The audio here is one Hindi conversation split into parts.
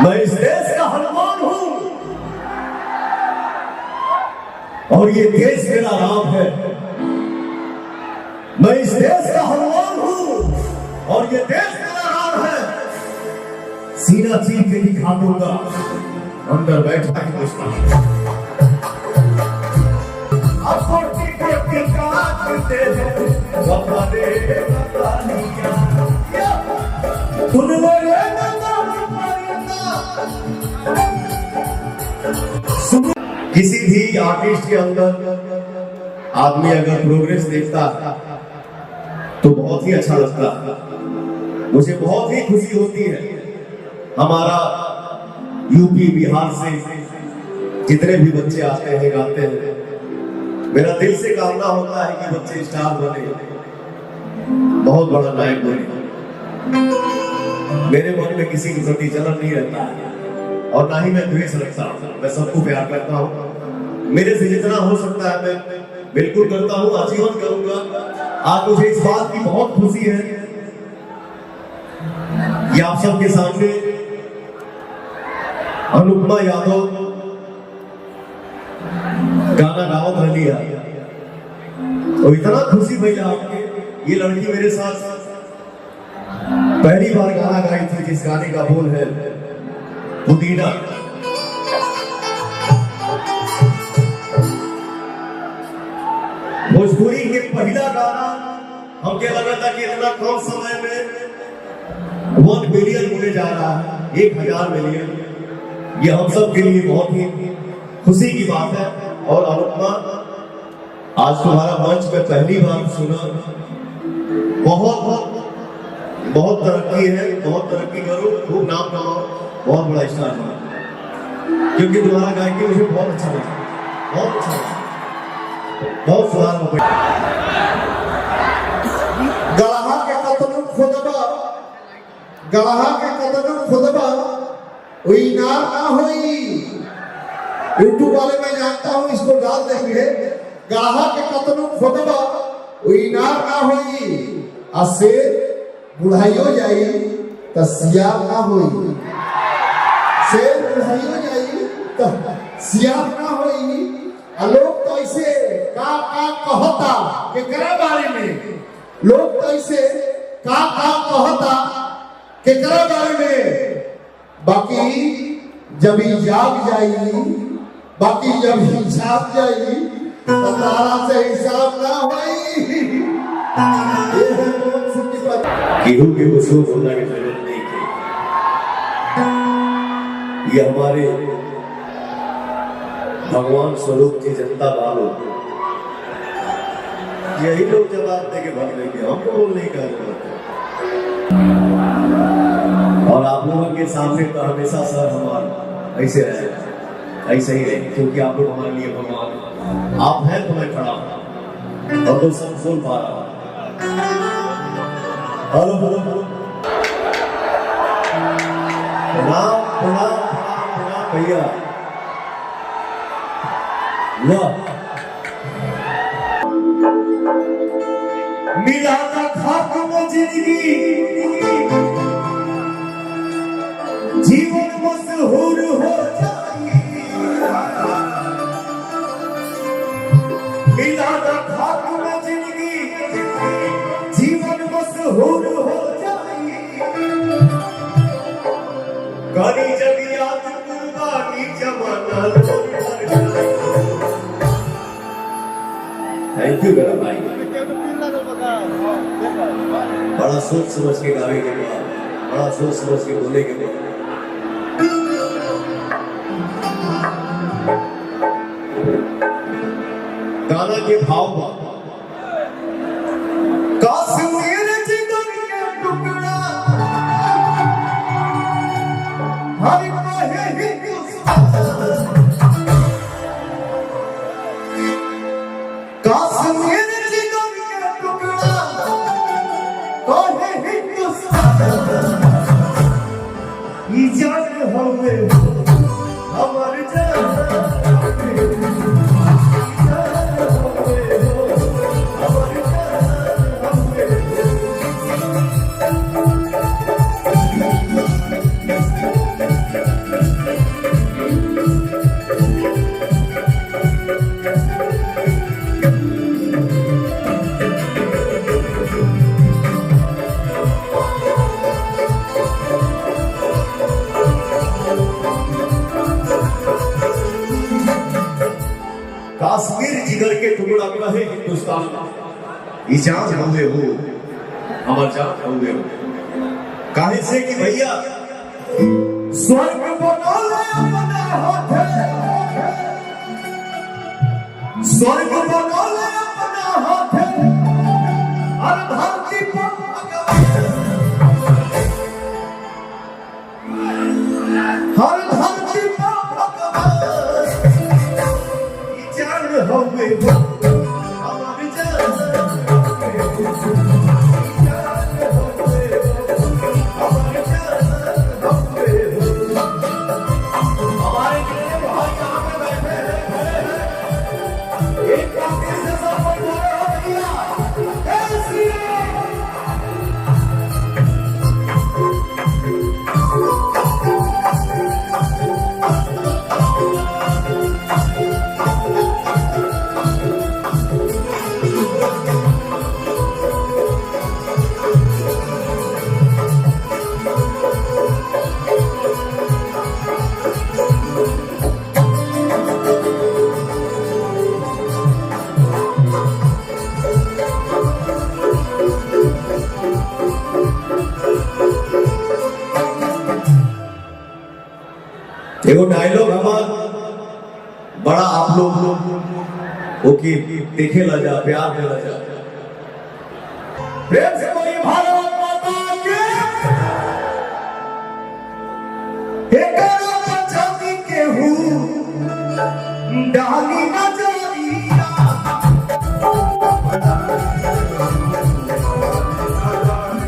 मैं इस देश का हनुमान हूं और ये देश मेरा राम है। मैं इस देश का हनुमान हूं और ये देश मेरा राम है। सीना चीर के दिखा दूंगा, अंदर बैठा है दुश्मन। किसी भी आर्टिस्ट के अंदर आदमी अगर प्रोग्रेस देखता तो बहुत ही अच्छा लगता। मुझे बहुत ही खुशी होती है। हमारा यूपी बिहार से जितने भी बच्चे आते हैं गाते हैं, मेरा दिल से कामना होता है कि बच्चे स्टार बने, बहुत बड़ा नायक बने। मेरे मन में किसी के प्रति जलन नहीं रहता है और ना ही मैं द्वेष रखता हूं। मैं सबको प्यार करता हूं। मेरे से जितना हो सकता है मैं बिल्कुल करता हूं, आजीवन करूंगा। आज मुझे इस बात की बहुत खुशी है कि आप सबके सामने अनुपमा यादव गाना गावत रही है और इतना खुशी भैया आपके। ये लड़की मेरे साथ पहली बार गाना गाई थी, जिस गाने का बोल है पुदीना। भोजपुरी के पहला गाना हमके लगा था कि इतना कम समय में 1 बिलियन होने जा रहा है, 1000 मिलियन। ये हम सब के लिए बहुत ही खुशी की बात है। और अनुपमा, आज तुम्हारा मंच में पहली बार सुना। बहुत बहुत तरक्की है, बहुत तरक्की करो, खूब नाम कमाओ, बहुत बड़ा स्टार बनो। क्योंकि तुम्हारा गायकी मुझे बहुत अच्छा लगा, बहुत अच्छा लगा, बहुत सुधार हो गया। गढ़ा के कतनु खुदबा, गढ़ा के कतनु खुदबा वही नार ना होई। यूट्यूब वाले मैं जानता हूं, इसको डाल देंगे। गढ़ा के कतनु खुदबा वही नार ना होई, असे बुढ़ाइयो जाई त सियार ना होई। से बुढ़ाइयो जाई त सियार ना होई। लोग तो ऐसे का कहता के करे बारे में, लोग तो ऐसे का कहता के करे बारे में। बाकी जब ही जाग जाई, बाकी जब ही जाग जाई तो तारा से हिसाब ना होई। गेहूं के कुछ होना की जरूरत नहीं थी। ये हमारे भगवान स्वरूप की जनता वालों, यही लोग जवाब देके भाग लेंगे, हमको बोलने का करते। और आप लोगों के सामने तो हमेशा सर हमारा ऐसे रहे, ऐसे ही रहे, क्योंकि आप लोग हमारे लिए भगवान। आप हैं तो मैं खड़ा हूं और तो सब सुन पा रहा हूं। हेलो हेलो हेलो, प्रणाम प्रणाम प्रणाम भैया। मिला था खाक में जिंदगी, जीवन मशहूर हो जाए। मिला था खाक में जिंदगी, जीवन मशहूर हो जाए। करी जब याद कुर्बानी जमाना लोग कर जाए। थैंक यू मेरा भाई। बड़ा सोच समझ के गावे के बाद, बड़ा सोच समझ के बोले के बाद। गाना के भाव कश्मीर जिगर के टुकड़ा हर कहे हिंदुस्तान। कश्मीर जिगर के टुकड़ा कहे हिंदुस्तान। ई जान हमें हमर जान काश्मीर जिगर के टुकड़ा कहे हिंदुस्तान ई जान हुए हो हमार जान हुए हो काहे से कि भैया स्वर्ग बनौले अपना हाथे स्वर्ग बनौले अपना हाथे और धरती पर हर धरती पर जान होवे हमारी जान एगो डायलॉग हमार बड़ा आप लोग ओके देखे ला जा प्यार दे ला जा प्रेम से कोई भारत माता के एक पंजाबी के हूँ डाली ना जाइया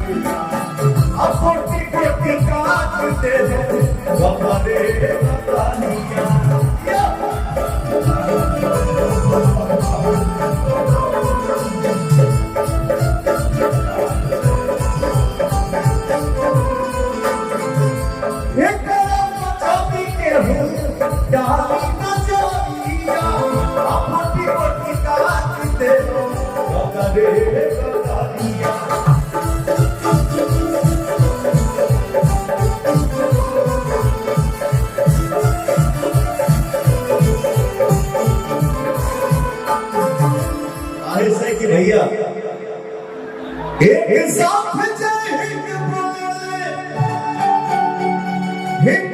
अब कोटी कोटी काटते हैं वफादे कि भैया एक साथ जय हिंद बोले हिंद